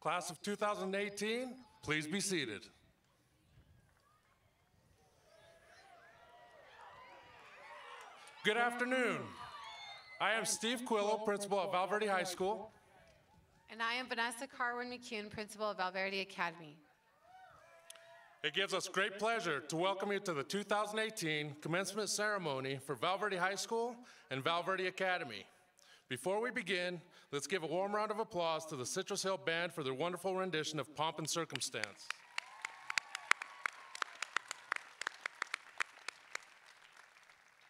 Class of 2018, please be seated. Good afternoon. I am Steve Quillo, principal at Val Verde High School. And I am Vanessa Carwin-McCune, principal of Val Verde Academy. It gives us great pleasure to welcome you to the 2018 commencement ceremony for Val Verde High School and Val Verde Academy. Before we begin, let's give a warm round of applause to the Citrus Hill Band for their wonderful rendition of Pomp and Circumstance.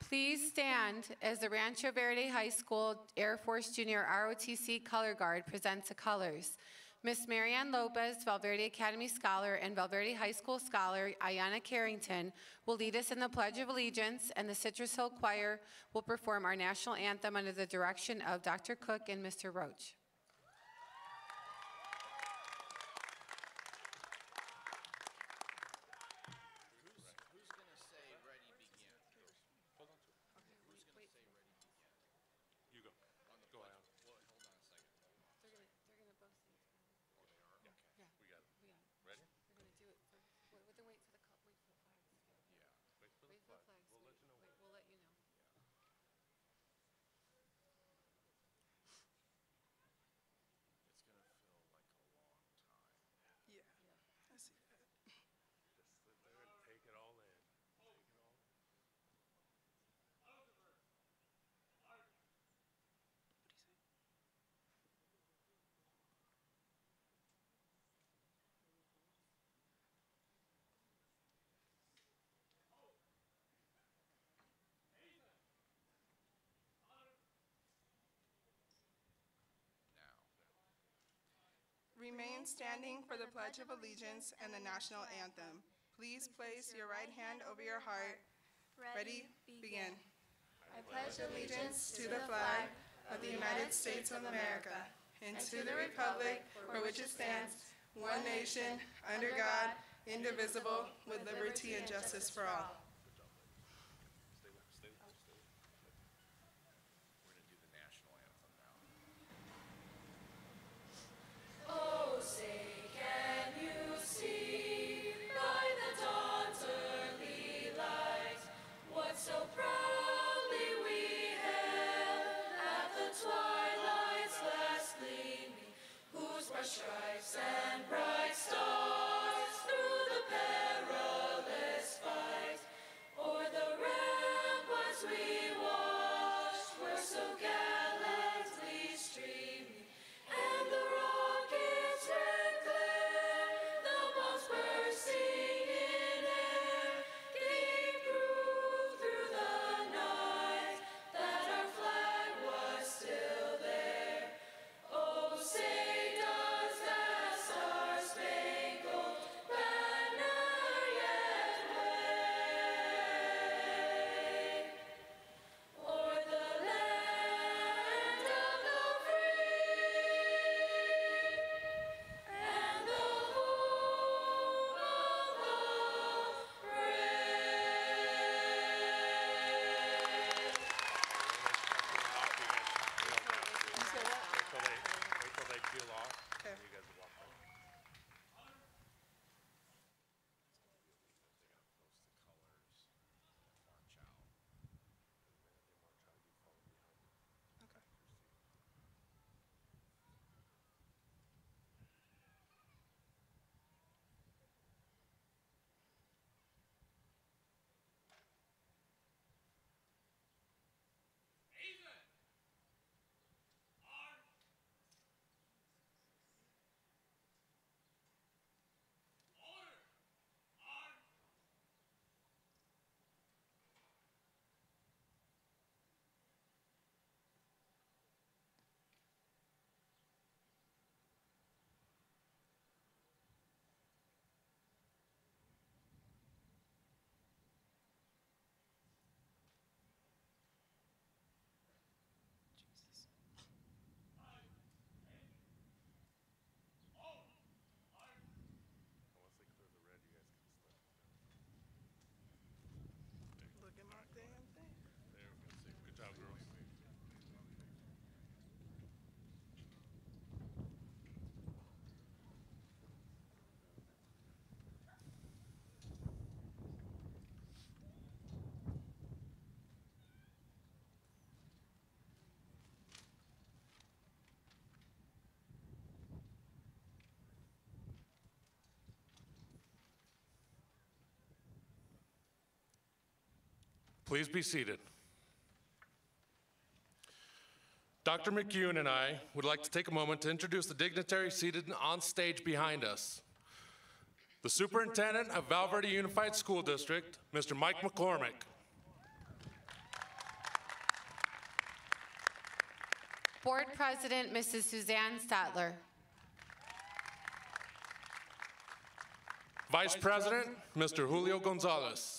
Please stand as the Rancho Verde High School Air Force Junior ROTC Color Guard presents the colors. Miss Marianne Lopez, Val Verde Academy Scholar, and Val Verde High School Scholar, Ayanna Carrington, will lead us in the Pledge of Allegiance, and the Citrus Hill Choir will perform our national anthem under the direction of Dr. Cook and Mr. Roach. Remain standing for the Pledge of Allegiance and the National Anthem. Please place your right hand over your heart. Ready, begin. I pledge allegiance to the flag of the United States of America and to the republic for which it stands, one nation, under God, indivisible, with liberty and justice for all. Oh, say, can you see by the dawn's early light what so proudly we hailed at the twilight's last gleaming, whose bright stripes and bright stars through the perilous fight o'er the ramparts we watched were so gallantly streaming, and the rockets red glare, the bombs bursting in air, gave proof through the night that our flag was still there. Oh, say does that star-spangled banner yet wave o'er the land of the free and the home of the Wait till they peel off, Okay. and you guys will walk by. Okay. Please be seated. Dr. McEwen and I would like to take a moment to introduce the dignitaries seated on stage behind us. The Superintendent of Val Verde Unified School District, Mr. Mike McCormick. Board President, Mrs. Suzanne Statler. Vice President, Mr. Julio Gonzalez.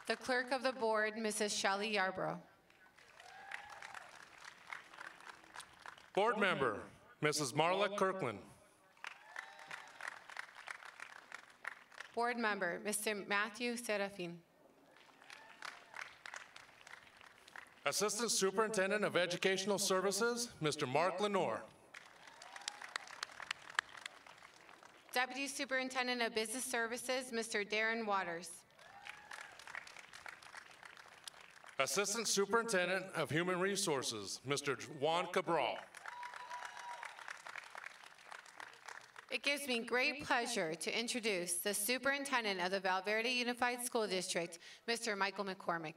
The Clerk of the Board, Mrs. Shelley Yarbrough. Board Member, Mrs. Marla Kirkland. Board Member, Mr. Matthew Serafin. Assistant Superintendent of Educational Services, Mr. Mark Lenore. Deputy Superintendent of Business Services, Mr. Darren Waters. Assistant Superintendent of Human Resources, Mr. Juan Cabral. It gives me great pleasure to introduce the Superintendent of the Val Verde Unified School District, Mr. Michael McCormick.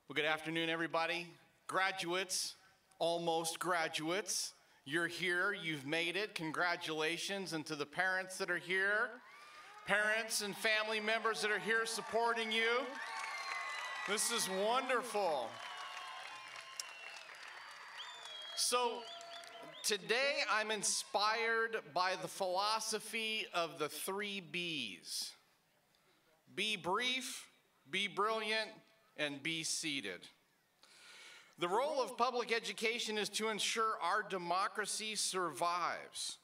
Well, good afternoon, everybody. Graduates, almost graduates, you're here, you've made it. Congratulations. And to the parents that are here, parents and family members that are here supporting you, this is wonderful. So today I'm inspired by the philosophy of the 3 B's. Be brief, be brilliant, and be seated. The role of public education is to ensure our democracy survives.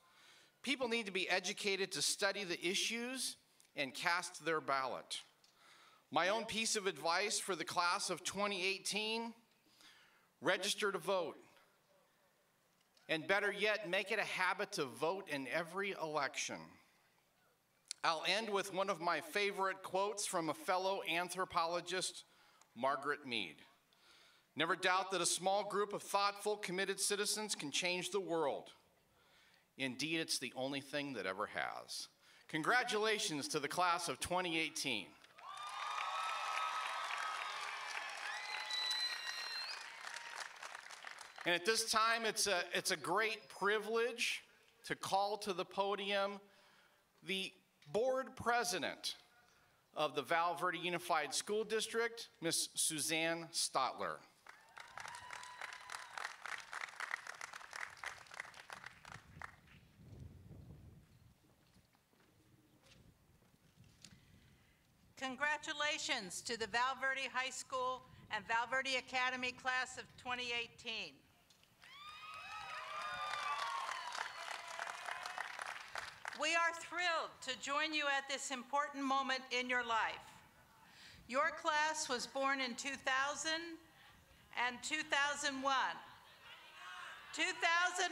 People need to be educated to study the issues and cast their ballot. My own piece of advice for the class of 2018, register to vote. And better yet, make it a habit to vote in every election. I'll end with one of my favorite quotes from a fellow anthropologist, Margaret Mead. Never doubt that a small group of thoughtful, committed citizens can change the world. Indeed, it's the only thing that ever has. Congratulations to the class of 2018. And at this time, it's a great privilege to call to the podium the board president of the Val Verde Unified School District, Ms. Suzanne Statler. Congratulations to the Val Verde High School and Val Verde Academy class of 2018. We are thrilled to join you at this important moment in your life. Your class was born in 2000 and 2001. 2000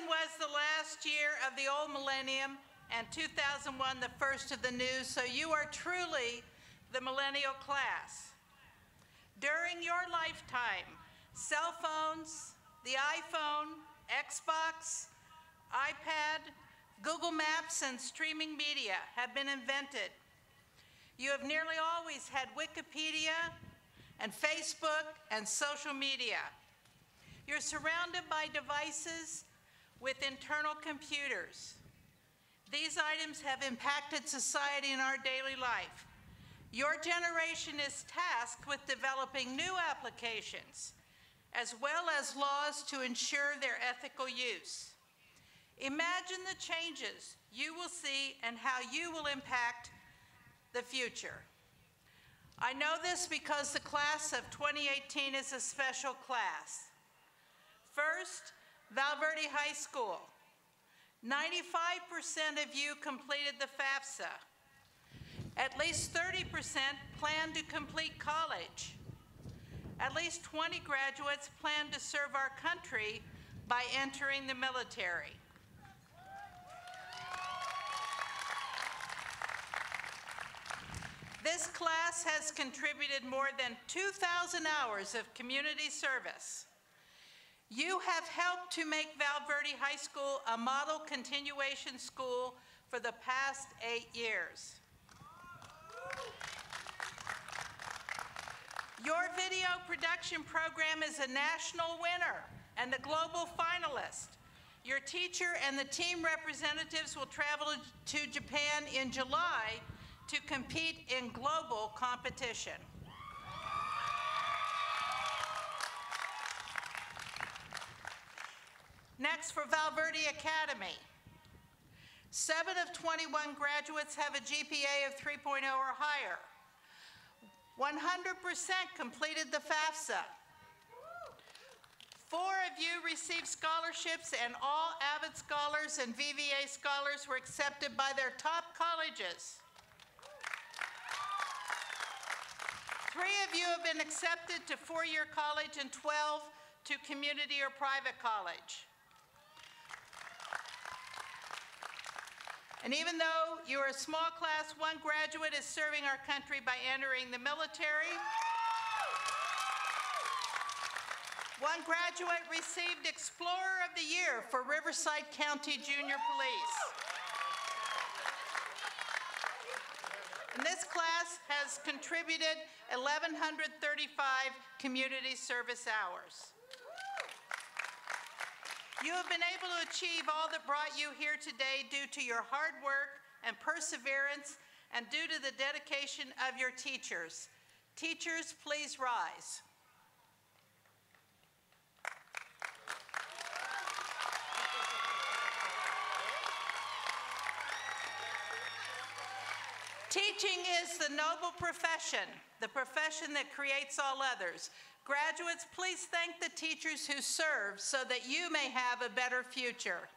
was the last year of the old millennium, and 2001 the first of the new, so you are truly the millennial class. During your lifetime, cell phones, the iPhone, Xbox, iPad, Google Maps, and streaming media have been invented. You have nearly always had Wikipedia and Facebook and social media. You're surrounded by devices with internal computers. These items have impacted society in our daily life. Your generation is tasked with developing new applications, as well as laws to ensure their ethical use. Imagine the changes you will see and how you will impact the future. I know this because the class of 2018 is a special class. First, Val Verde High School. 95% of you completed the FAFSA. At least 30% plan to complete college. At least 20 graduates plan to serve our country by entering the military. This class has contributed more than 2,000 hours of community service. You have helped to make Val Verde High School a model continuation school for the past 8 years. Your video production program is a national winner and a global finalist. Your teacher and the team representatives will travel to Japan in July to compete in global competition. Next, for Val Verde Academy. 7 of 21 graduates have a GPA of 3.0 or higher. 100% completed the FAFSA. 4 of you received scholarships, and all Avid Scholars and VVA Scholars were accepted by their top colleges. 3 of you have been accepted to four-year college and 12 to community or private college. And even though you are a small class, 1 graduate is serving our country by entering the military. 1 graduate received Explorer of the Year for Riverside County Junior Police. And this class has contributed 1,135 community service hours. You have been able to achieve all that brought you here today due to your hard work and perseverance and due to the dedication of your teachers. Teachers, please rise. Teaching is the noble profession, the profession that creates all others. Graduates, please thank the teachers who serve so that you may have a better future.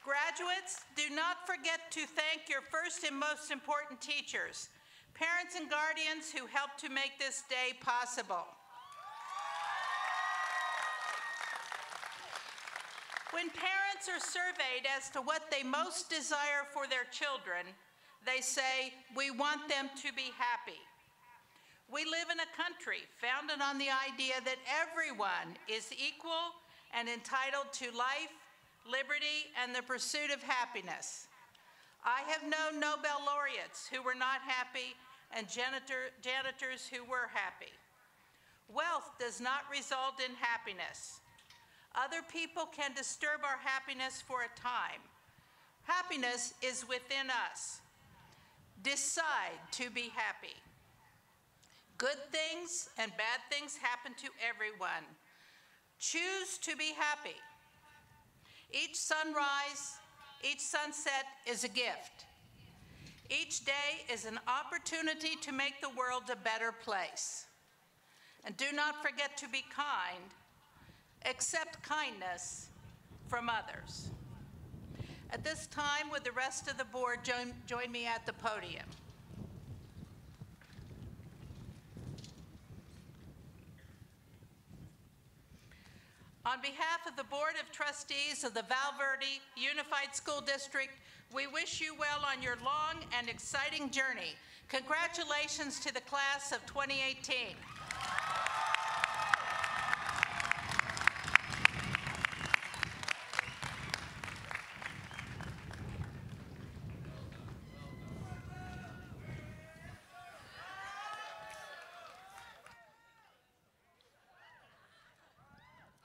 Graduates, do not forget to thank your first and most important teachers, parents and guardians who helped to make this day possible. When parents are surveyed as to what they most desire for their children, they say, we want them to be happy. We live in a country founded on the idea that everyone is equal and entitled to life, liberty, and the pursuit of happiness. I have known Nobel laureates who were not happy and janitors who were happy. Wealth does not result in happiness. Other people can disturb our happiness for a time. Happiness is within us. Decide to be happy. Good things and bad things happen to everyone. Choose to be happy. Each sunrise, each sunset is a gift. Each day is an opportunity to make the world a better place. And do not forget to be kind. Accept kindness from others. At this time, would the rest of the board join me at the podium? On behalf of the Board of Trustees of the Val Verde Unified School District, we wish you well on your long and exciting journey. Congratulations to the class of 2018.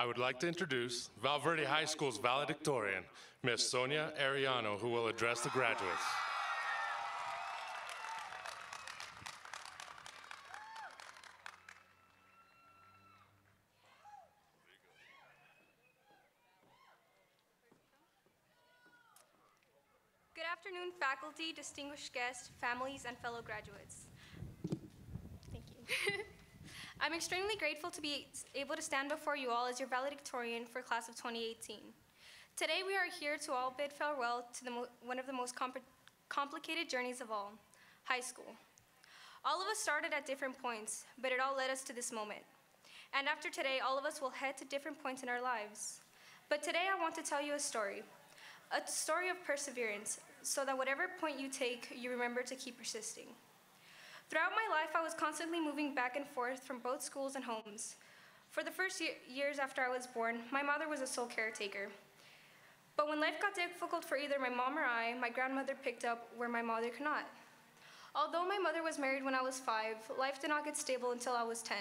I would like to introduce Val Verde High School's valedictorian, Miss Sonia Ariano, who will address the graduates. Good afternoon, faculty, distinguished guests, families, and fellow graduates. Thank you. I'm extremely grateful to be able to stand before you all as your valedictorian for class of 2018. Today we are here to all bid farewell to one of the most complicated journeys of all, high school. All of us started at different points, but it all led us to this moment. And after today, all of us will head to different points in our lives. But today I want to tell you a story of perseverance, so that whatever point you take, you remember to keep persisting. Throughout my life, I was constantly moving back and forth from both schools and homes. For the first years after I was born, my mother was a sole caretaker. But when life got difficult for either my mom or I, my grandmother picked up where my mother could not. Although my mother was married when I was 5, life did not get stable until I was 10.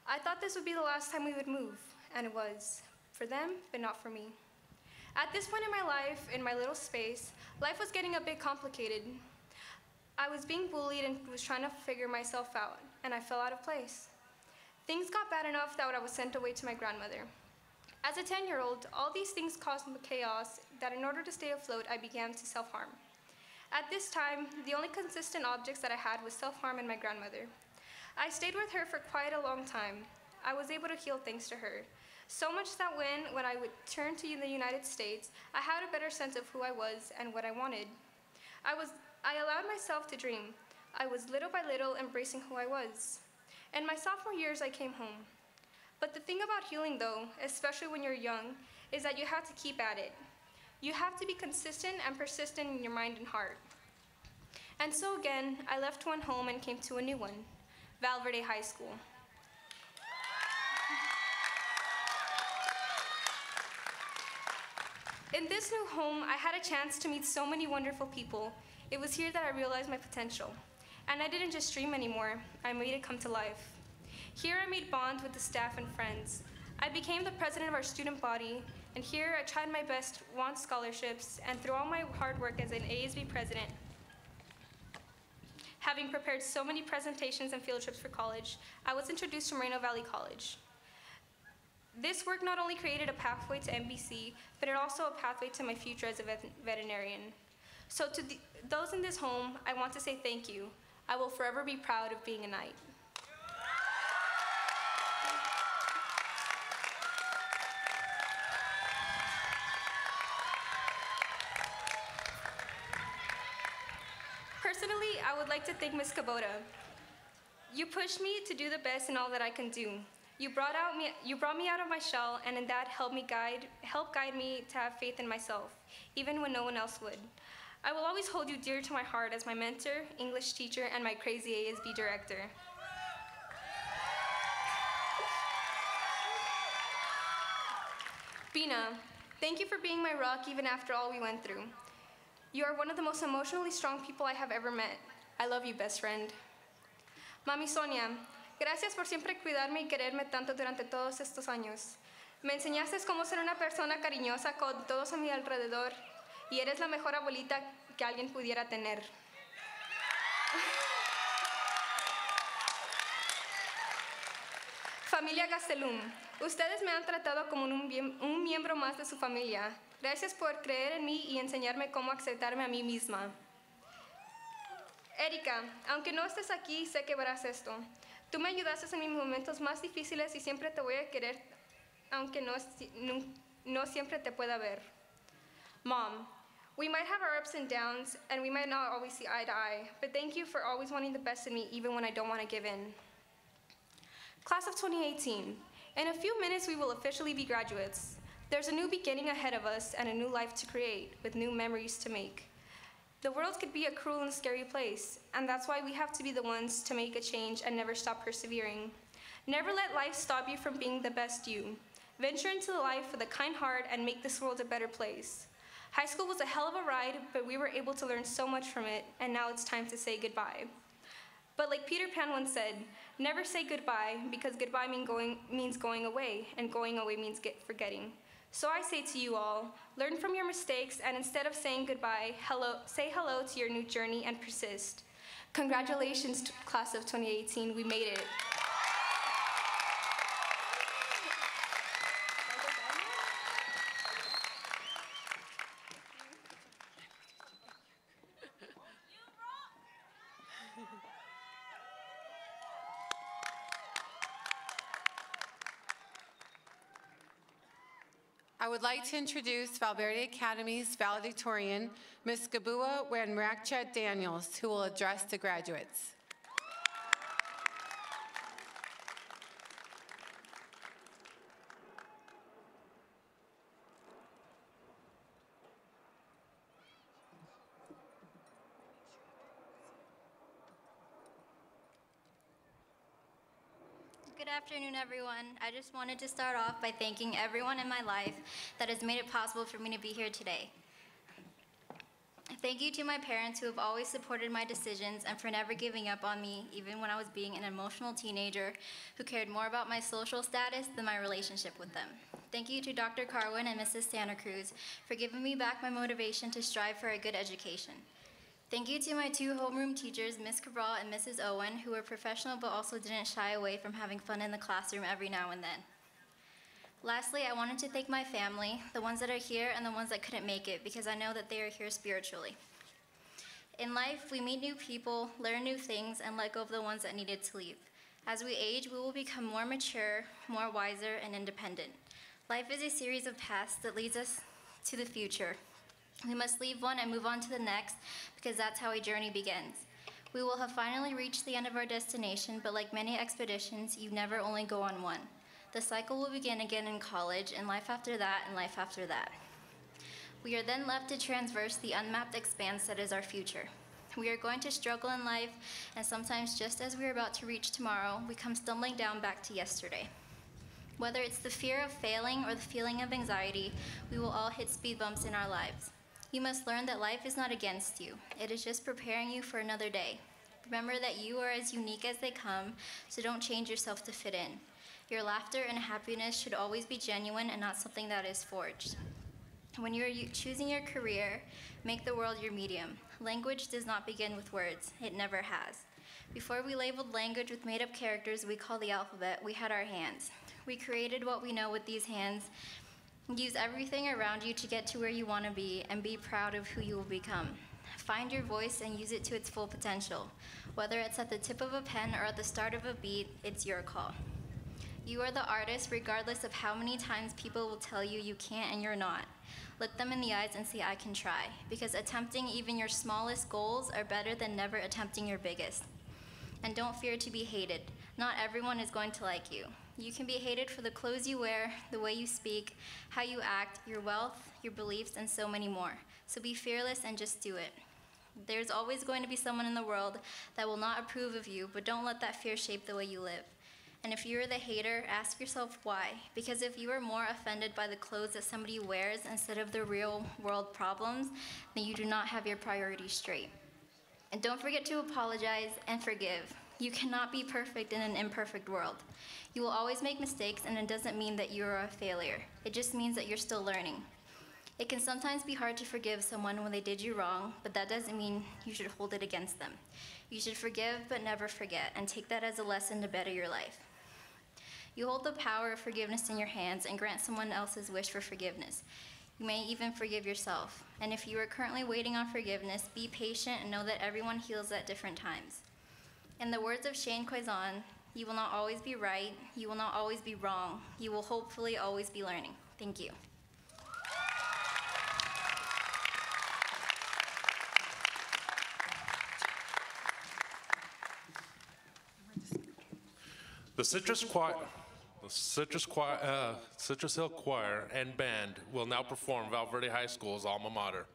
I thought this would be the last time we would move, and it was. For them, but not for me. At this point in my life, in my little space, life was getting a bit complicated. I was being bullied and was trying to figure myself out, and I fell out of place. Things got bad enough that I was sent away to my grandmother. As a 10-year-old, all these things caused chaos that in order to stay afloat, I began to self-harm. At this time, the only consistent objects that I had was self-harm and my grandmother. I stayed with her for quite a long time. I was able to heal thanks to her. So much that when I would turn to the United States, I had a better sense of who I was and what I wanted. I allowed myself to dream. I was little by little embracing who I was. In my sophomore years, I came home. But the thing about healing, though, especially when you're young, is that you have to keep at it. You have to be consistent and persistent in your mind and heart. And so again, I left one home and came to a new one, Val Verde High School. In this new home, I had a chance to meet so many wonderful people. It was here that I realized my potential. And I didn't just dream anymore, I made it come to life. Here I made bonds with the staff and friends. I became the president of our student body, and here I tried my best, won scholarships, and through all my hard work as an ASB president, having prepared so many presentations and field trips for college, I was introduced to Moreno Valley College. This work not only created a pathway to MBC, but it also a pathway to my future as a veterinarian. So to those in this home, I want to say thank you. I will forever be proud of being a Knight. Personally, I would like to thank Ms. Kubota. You pushed me to do the best in all that I can do. You brought me out of my shell, and in that helped guide me to have faith in myself, even when no one else would. I will always hold you dear to my heart as my mentor, English teacher, and my crazy ASB director. Bina, thank you for being my rock even after all we went through. You are one of the most emotionally strong people I have ever met. I love you, best friend. Mami Sonia, gracias por siempre cuidarme y quererme tanto durante todos estos años. Me enseñaste cómo ser una persona cariñosa con todos a mi alrededor y eres la mejor abuelita que alguien pudiera tener. Familia Gastelum, ustedes me han tratado como un miembro más de su familia. Gracias por creer en mí y enseñarme cómo aceptarme a mí misma. Erika, aunque no estés aquí, sé que verás esto. Tú me ayudaste en mis momentos más difíciles y siempre te voy a querer, aunque no siempre te pueda ver. Mom, we might have our ups and downs, and we might not always see eye to eye, but thank you for always wanting the best in me, even when I don't want to give in. Class of 2018. In a few minutes, we will officially be graduates. There's a new beginning ahead of us and a new life to create, with new memories to make. The world could be a cruel and scary place, and that's why we have to be the ones to make a change and never stop persevering. Never let life stop you from being the best you. Venture into the life with a kind heart and make this world a better place. High school was a hell of a ride, but we were able to learn so much from it, and now it's time to say goodbye. But like Peter Pan once said, never say goodbye, because goodbye means going away, and going away means forgetting. So I say to you all, learn from your mistakes, and instead of saying goodbye, say hello to your new journey and persist. Congratulations, class of 2018, we made it. I would like to introduce Val Verde Academy's valedictorian, Ms. Gabua Wanrakcha Daniels, who will address the graduates. afternoon, everyone. I just wanted to start off by thanking everyone in my life that has made it possible for me to be here today. Thank you to my parents who have always supported my decisions and for never giving up on me, even when I was being an emotional teenager who cared more about my social status than my relationship with them. Thank you to Dr. Carwin and Mrs. Santa Cruz for giving me back my motivation to strive for a good education. Thank you to my two homeroom teachers, Ms. Cabral and Mrs. Owen, who were professional but also didn't shy away from having fun in the classroom every now and then. Lastly, I wanted to thank my family, the ones that are here and the ones that couldn't make it, because I know that they are here spiritually. In life, we meet new people, learn new things, and let go of the ones that needed to leave. As we age, we will become more mature, more wiser, and independent. Life is a series of paths that leads us to the future. We must leave one and move on to the next, because that's how a journey begins. We will have finally reached the end of our destination, but like many expeditions, you never only go on one. The cycle will begin again in college, and life after that, and life after that. We are then left to traverse the unmapped expanse that is our future. We are going to struggle in life, and sometimes just as we are about to reach tomorrow, we come stumbling down back to yesterday. Whether it's the fear of failing or the feeling of anxiety, we will all hit speed bumps in our lives. You must learn that life is not against you. It is just preparing you for another day. Remember that you are as unique as they come, so don't change yourself to fit in. Your laughter and happiness should always be genuine and not something that is forged. When you are choosing your career, make the world your medium. Language does not begin with words. It never has. Before we labeled language with made-up characters we call the alphabet, we had our hands. We created what we know with these hands. Use everything around you to get to where you want to be and be proud of who you will become. Find your voice and use it to its full potential. Whether it's at the tip of a pen or at the start of a beat, it's your call. You are the artist regardless of how many times people will tell you you can't and you're not. Look them in the eyes and say, I can try, because attempting even your smallest goals are better than never attempting your biggest. And don't fear to be hated. Not everyone is going to like you. You can be hated for the clothes you wear, the way you speak, how you act, your wealth, your beliefs, and so many more. So be fearless and just do it. There's always going to be someone in the world that will not approve of you, but don't let that fear shape the way you live. And if you're the hater, ask yourself why. Because if you are more offended by the clothes that somebody wears instead of the real world problems, then you do not have your priorities straight. And don't forget to apologize and forgive. You cannot be perfect in an imperfect world. You will always make mistakes, and it doesn't mean that you are a failure. It just means that you're still learning. It can sometimes be hard to forgive someone when they did you wrong, but that doesn't mean you should hold it against them. You should forgive but never forget, and take that as a lesson to better your life. You hold the power of forgiveness in your hands and grant someone else's wish for forgiveness. You may even forgive yourself. And if you are currently waiting on forgiveness, be patient and know that everyone heals at different times. In the words of Shane Quaison, you will not always be right, you will not always be wrong, you will hopefully always be learning. Thank you. The Citrus Hill Choir and Band will now perform Val Verde High School's alma mater.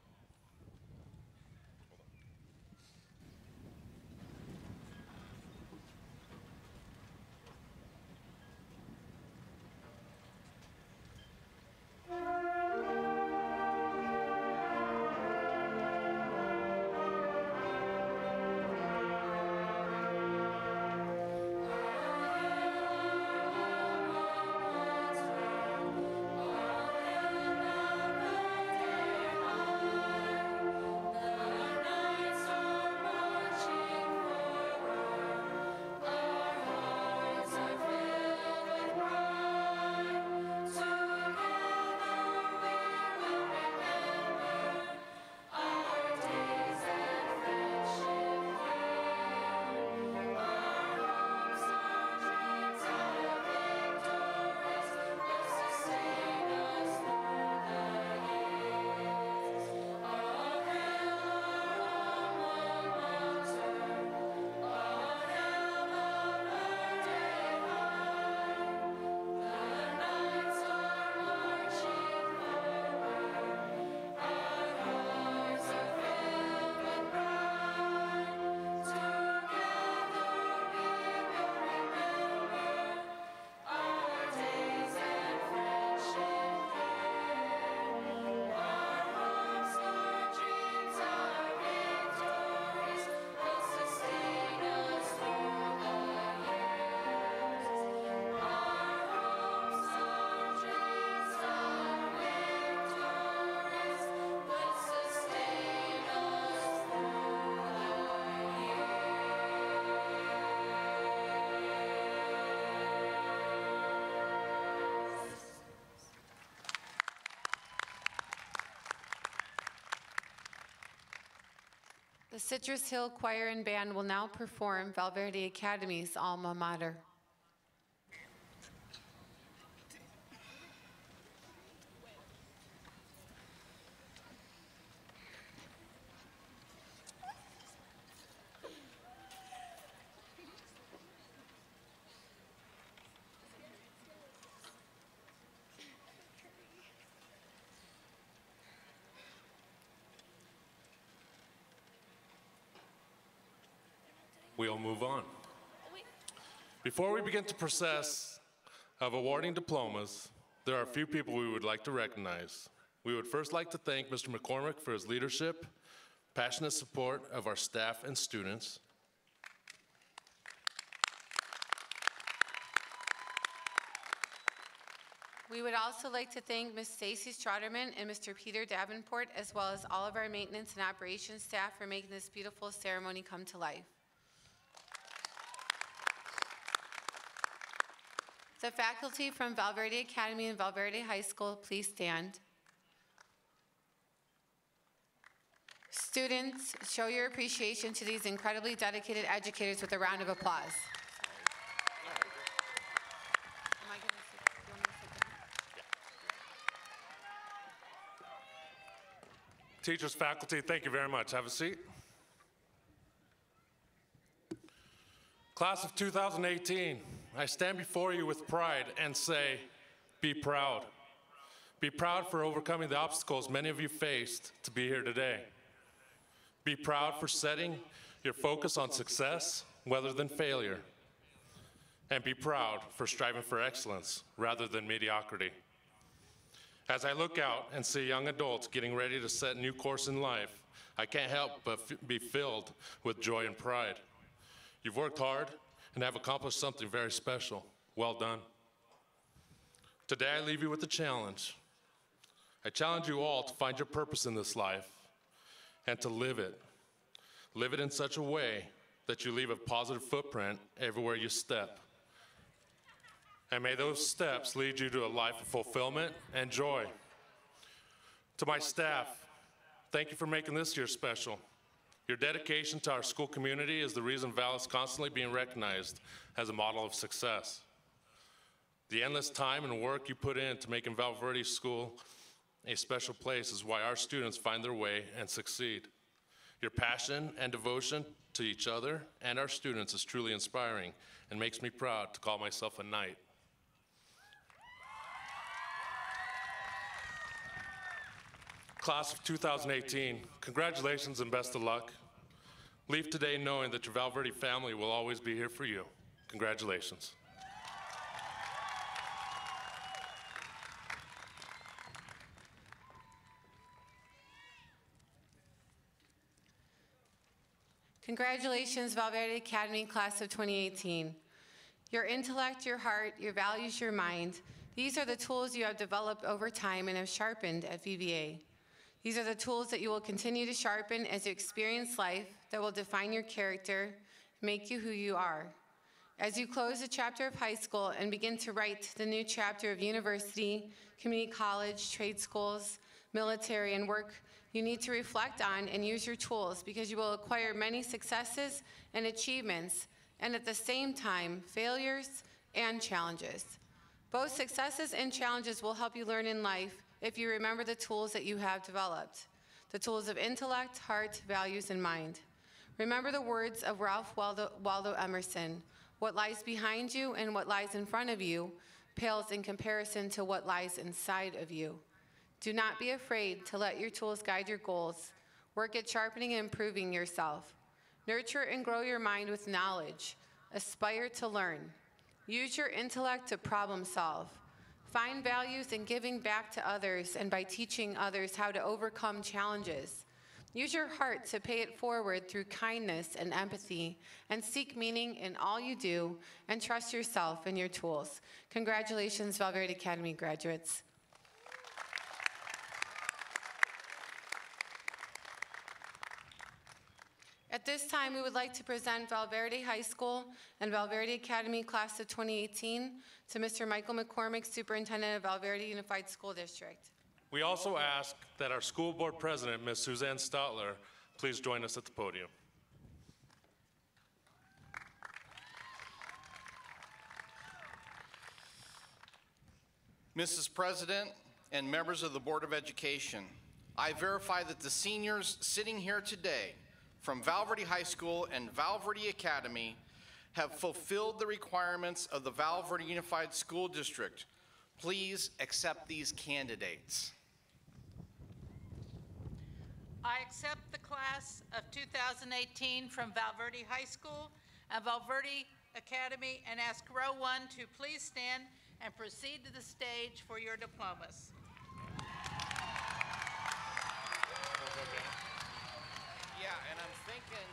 All The Citrus Hill Choir and Band will now perform Val Verde Academy's alma mater. We'll move on. Before we begin the process of awarding diplomas, there are a few people we would like to recognize. We would first like to thank Mr. McCormick for his leadership, passionate support of our staff and students. We would also like to thank Ms. Stacy Strotterman and Mr. Peter Davenport, as well as all of our maintenance and operations staff for making this beautiful ceremony come to life. The faculty from Val Verde Academy and Val Verde High School, please stand. Students, show your appreciation to these incredibly dedicated educators with a round of applause. Teachers, faculty, thank you very much. Have a seat. Class of 2018, I stand before you with pride and say, be proud. Be proud for overcoming the obstacles many of you faced to be here today. Be proud for setting your focus on success rather than failure. And be proud for striving for excellence rather than mediocrity. As I look out and see young adults getting ready to set a new course in life, I can't help but be filled with joy and pride. You've worked hard and have accomplished something very special. Well done. Today I leave you with a challenge. I challenge you all to find your purpose in this life and to live it. Live it in such a way that you leave a positive footprint everywhere you step. And may those steps lead you to a life of fulfillment and joy. To my staff, thank you for making this year special. Your dedication to our school community is the reason Val is constantly being recognized as a model of success. The endless time and work you put in to making Val Verde School a special place is why our students find their way and succeed. Your passion and devotion to each other and our students is truly inspiring and makes me proud to call myself a knight. Class of 2018, congratulations and best of luck. Leave today knowing that your Val Verde family will always be here for you. Congratulations. Congratulations, Val Verde Academy Class of 2018. Your intellect, your heart, your values, your mind, these are the tools you have developed over time and have sharpened at VVA. These are the tools that you will continue to sharpen as you experience life that will define your character, make you who you are. As you close the chapter of high school and begin to write the new chapter of university, community college, trade schools, military, and work, you need to reflect on and use your tools because you will acquire many successes and achievements, and at the same time, failures and challenges. Both successes and challenges will help you learn in life if you remember the tools that you have developed, the tools of intellect, heart, values, and mind. Remember the words of Ralph Waldo Emerson, what lies behind you and what lies in front of you pales in comparison to what lies inside of you. Do not be afraid to let your tools guide your goals. Work at sharpening and improving yourself. Nurture and grow your mind with knowledge. Aspire to learn. Use your intellect to problem solve. Find values in giving back to others and by teaching others how to overcome challenges. Use your heart to pay it forward through kindness and empathy, and seek meaning in all you do, and trust yourself and your tools. Congratulations, Val Verde Academy graduates. At this time, we would like to present Val Verde High School and Val Verde Academy Class of 2018 to Mr. Michael McCormick, Superintendent of Val Verde Unified School District. We also ask that our school board president, Ms. Suzanne Stotler, Please join us at the podium. Mrs. President and members of the Board of Education, I verify that the seniors sitting here today from Val Verde High School and Val Verde Academy have fulfilled the requirements of the Val Verde Unified School District. Please accept these candidates. I accept the class of 2018 from Val Verde High School and Val Verde Academy and ask row 1 to please stand and proceed to the stage for your diplomas. Yeah, and I'm thinking,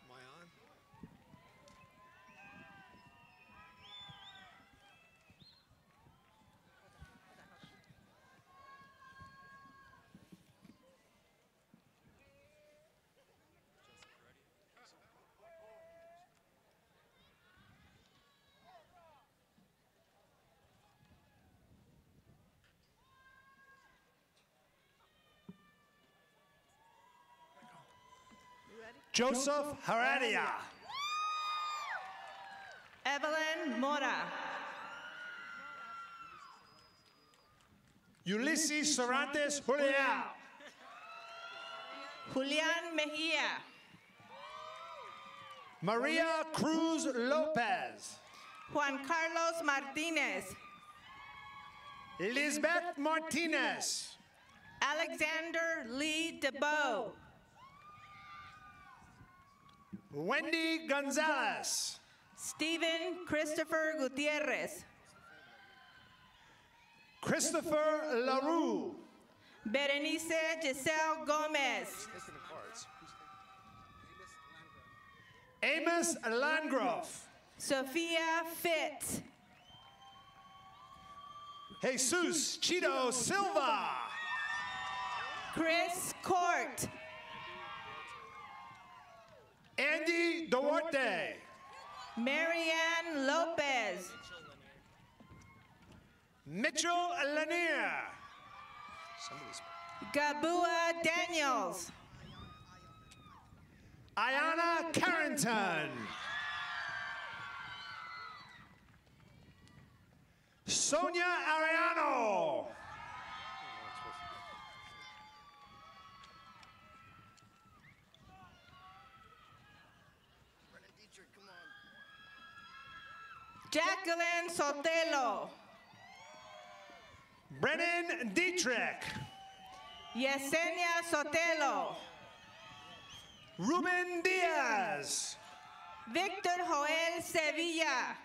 Am I on? Joseph Heredia. Evelyn Mora. Ulysses Cervantes Julián. Julian Mejia. Maria Cruz Lopez. Juan Carlos Martinez. Lisbeth Martinez. Alexander Lee DeBow. Wendy Gonzalez. Stephen Christopher Gutierrez. Christopher LaRue. Berenice Giselle Gomez. Amos Landgraf. Sophia Fitz. Jesus Chito Silva. Chris Court. Andy Duarte. Marianne Lopez. Mitchell Lanier. Gabua Daniels. Ayana Carrington. Sonia Ariano. Jacqueline Sotelo. Brennan Dietrich. Yesenia Sotelo. Ruben Diaz. Victor Joel Sevilla.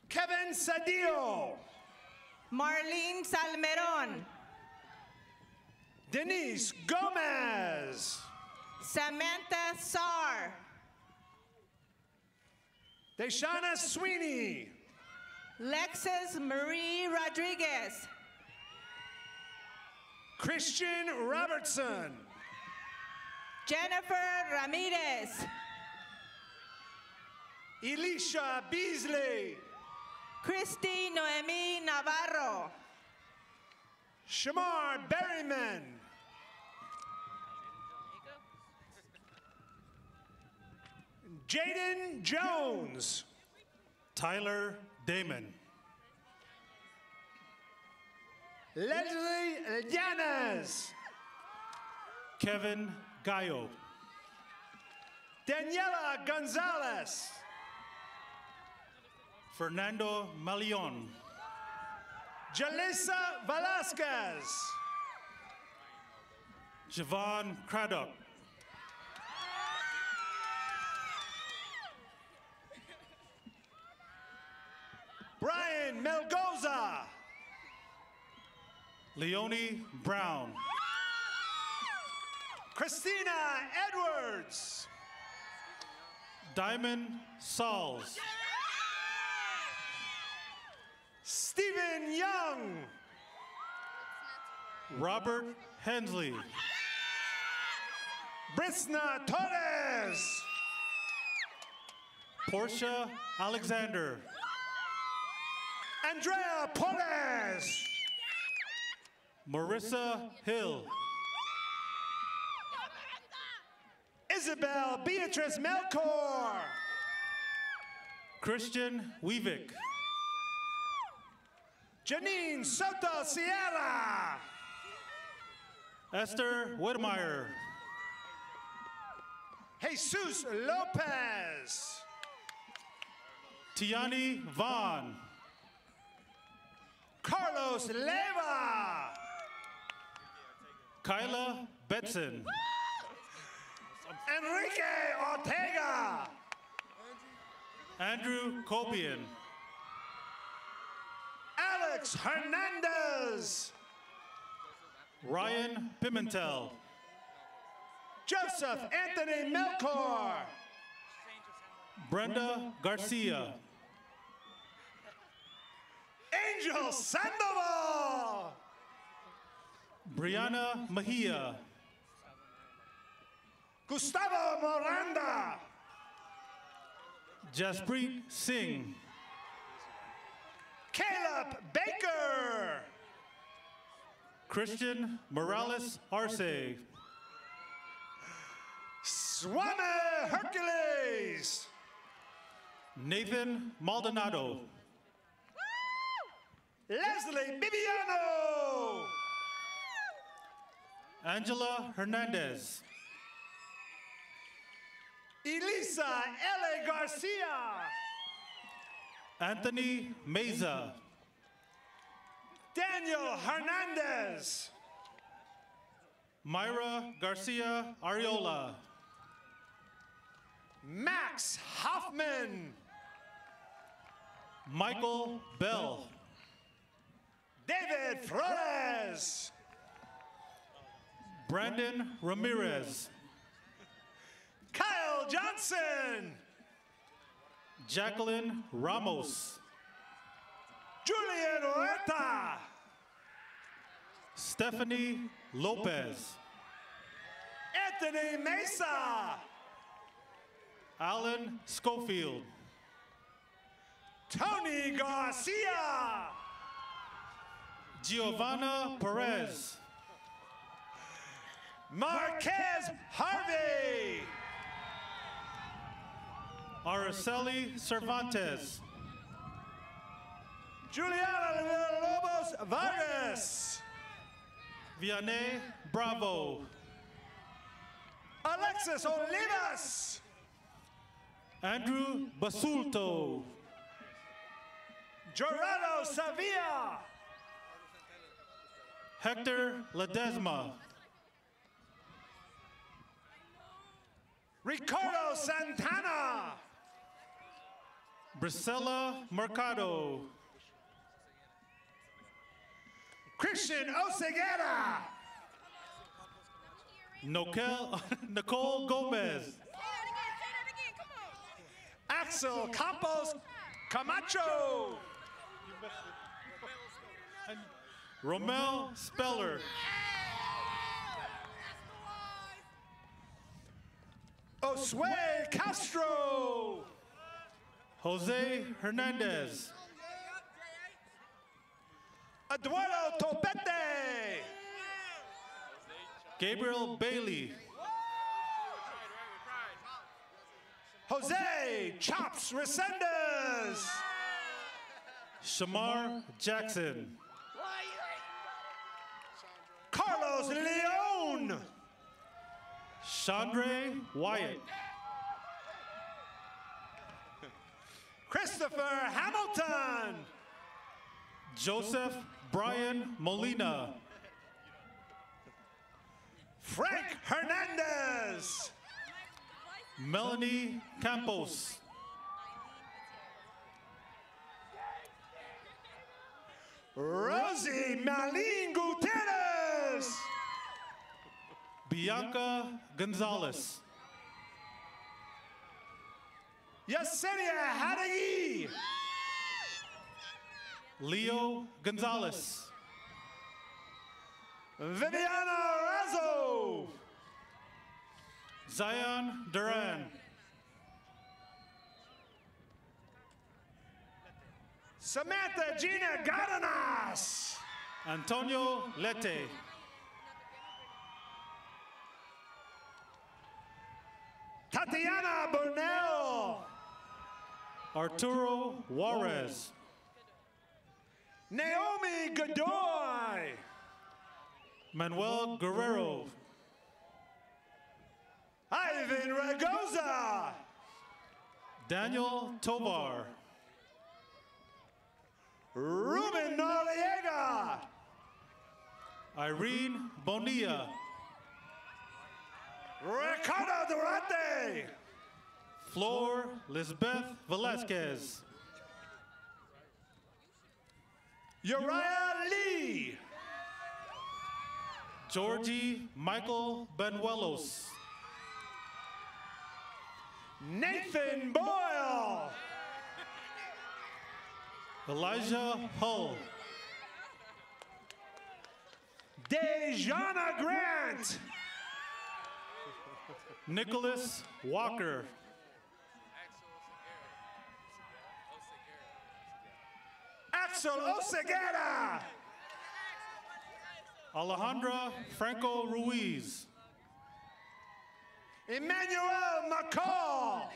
Kevin Sadillo. Marlene Salmeron. Denise Gomez. Samantha Sarr. Deshauna Sweeney. Lexus Marie Rodriguez. Christian Robertson. Jennifer Ramirez. Elisha Beasley. Christy Noemi Navarro. Shamar Berryman. Jaden Jones. Tyler Damon. Leslie Llanes. Kevin Gallo. Daniela Gonzalez. Fernando Malion. Jalissa Velasquez. Javon Craddock. Brian Melgoza. Leonie Brown. Christina Edwards. Diamond Sauls. Stephen Young. Robert Hensley. Brisna Torres. Portia Alexander. Andrea Porres. Marissa Hill. Isabel Beatrice Melchor. Christian Weavick. Janine Soto Sierra. Esther Whitmire. Jesus Lopez. Tiani Vaughn. Carlos Leva. Kyla Betson. Enrique Ortega. Andrew Cobian. Alex Hernandez. Ryan Pimentel. Joseph Anthony Melchor. Brenda Garcia. Angel Sandoval. Brianna Mejia. Gustavo Miranda. Jasprit Singh. Caleb Baker. Christian Morales Arce. Swame Hercules. Nathan Maldonado. Leslie Bibiano. Angela Hernandez. Elisa L.A. Garcia. Anthony Meza. Daniel Hernandez. Myra Garcia Ariola. Max Hoffman. Michael Bell. David Flores. Brandon Ramirez. Kyle Johnson. Jacqueline Ramos. Julian Huerta. Stephanie Lopez. Anthony Mesa. Alan Schofield. Tony Garcia. Giovanna Perez. Marquez Harvey. Araceli Cervantes. Juliana Lobos Vargas. Vianney Bravo. Alexis Olivas. Andrew Basulto. Gerardo Sevilla. Hector Ledesma. Ricardo Santana. Brisela Mercado. Christian Oseguera. Nicole Gomez. Axel Campos Camacho. Romel Speller. Osway Castro. Jose Hernandez. Eduardo Topete. Gabriel Bailey. Jose Chops Resendez. Shamar Jackson. Carlos Leon. Chandre Wyatt. Christopher Hamilton. Joseph Brian Molina. Frank Hernandez. Melanie Campos. Rosie Malin Gutierrez. Bianca Gonzalez. Yesenia Hadagi. Leo Gonzalez. Viviana Razo. Zion Duran. Samantha Gina Gardenas. Antonio Lete. Tatiana Burnell. Arturo Juarez. Naomi Godoy. Manuel Guerrero. Ivan Ragoza. Daniel Tovar. Ruben Noriega. Irene Bonilla. Ricardo Durante. Flor Lisbeth Velasquez. Uriah Lee. Georgie Michael Benuelos. Nathan Boyle. Elijah Hull. Dejana Grant. Nicholas Walker. Axel Oseguera. Alejandra Franco Ruiz. Emmanuel McCall.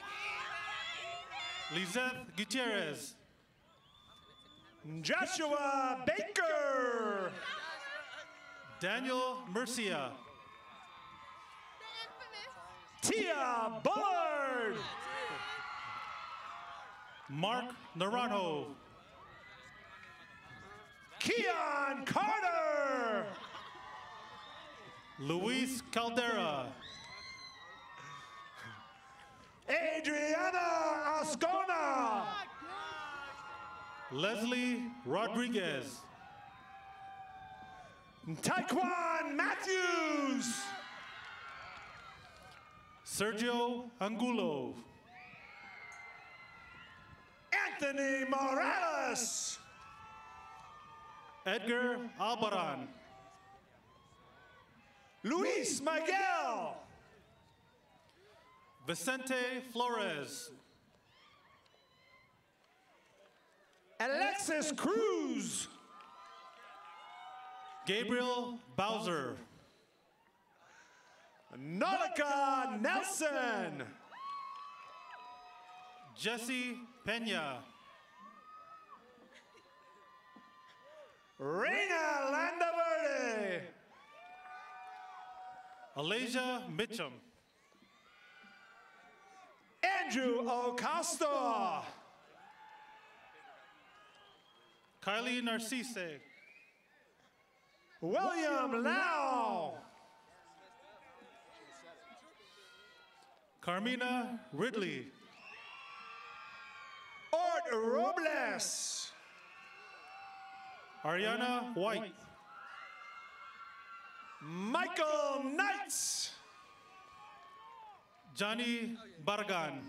Lizeth Gutierrez. Joshua Baker. Daniel Murcia. Tia Bullard. Mark Naranjo. Keon Carter. Luis Caldera. Adriana Ascona. Leslie Rodriguez. Taekwon Matthews. Sergio Angulo. Anthony Morales. Edgar Albaran. Luis Miguel. Vicente Flores. Alexis Cruz. Gabriel Bowser. Nautica Nelson. Jesse Pena. Reina Landaverde. Alasia Mitchum. Andrew Ocasio. Kylie Narcisse. William Lau. Carmina Ridley. Ort Robles. Ariana White. Michael Knights. Johnny Bargan.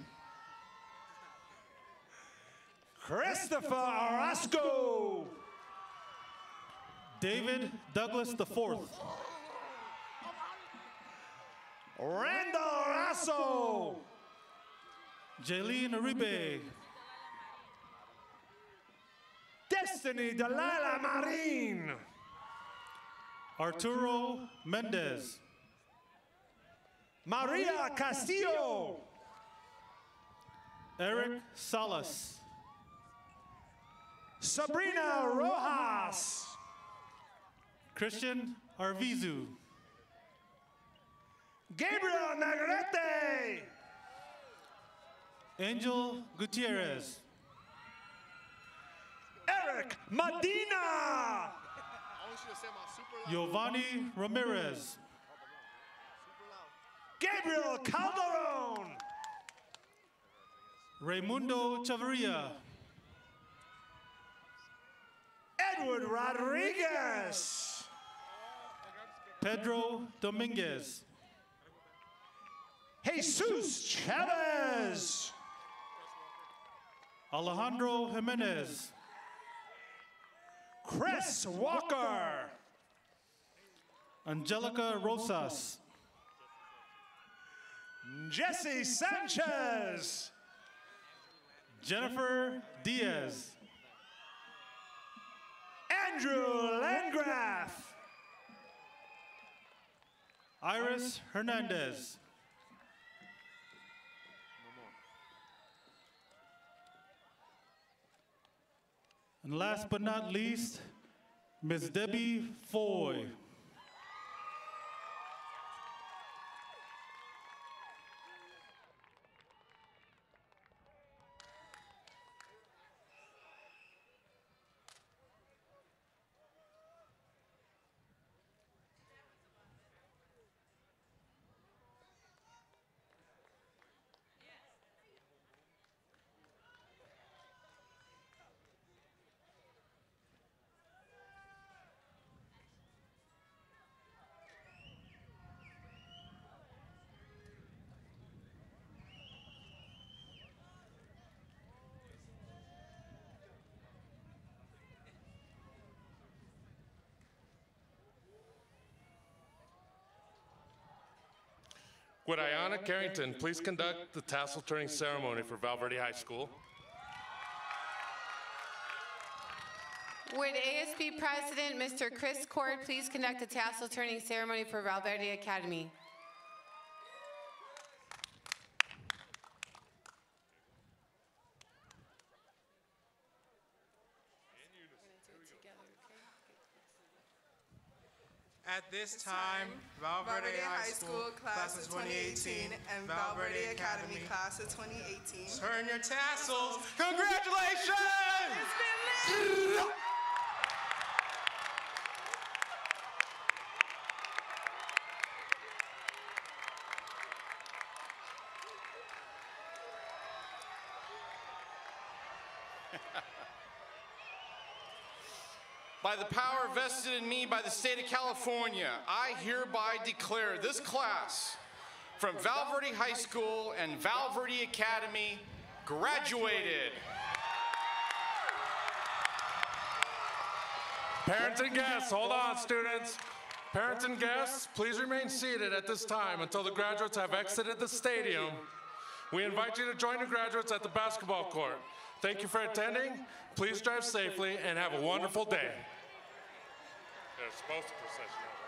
Christopher Orozco. David Douglas IV. Randall Rasso. Jaylene Uribe. Destiny Delilah Marin. Arturo Mendez. Maria Castillo. Eric Salas. Sabrina Rojas. Christian Arvizu. Gabriel Navarrete. Angel Gutierrez. Eric Medina. Giovanni Ramirez. Gabriel Calderon. Raimundo Chavarria. Edward Rodriguez. Pedro Dominguez. Jesus Chavez. Alejandro Jimenez. Chris Walker. Angelica Rosas. Jesse Sanchez. Jennifer Diaz. Andrew Landgraf. Iris Hernandez. And last but not least, Ms. Debbie Foy. Would Ayanna Carrington please conduct the tassel turning ceremony for Val Verde High School? Would ASB President Mr. Chris Cord please conduct the tassel turning ceremony for Val Verde Academy? At this time, Val Verde High School Class of 2018 and Val Verde Academy Class of 2018. turn your tassels. Congratulations! By the power vested in me by the state of California, I hereby declare this class from Val Verde High School and Val Verde Academy graduated. Parents and guests, hold on, students. Parents and guests, please remain seated at this time until the graduates have exited the stadium. We invite you to join the graduates at the basketball court. Thank you for attending. Please drive safely and have a wonderful day. They're supposed to procession out.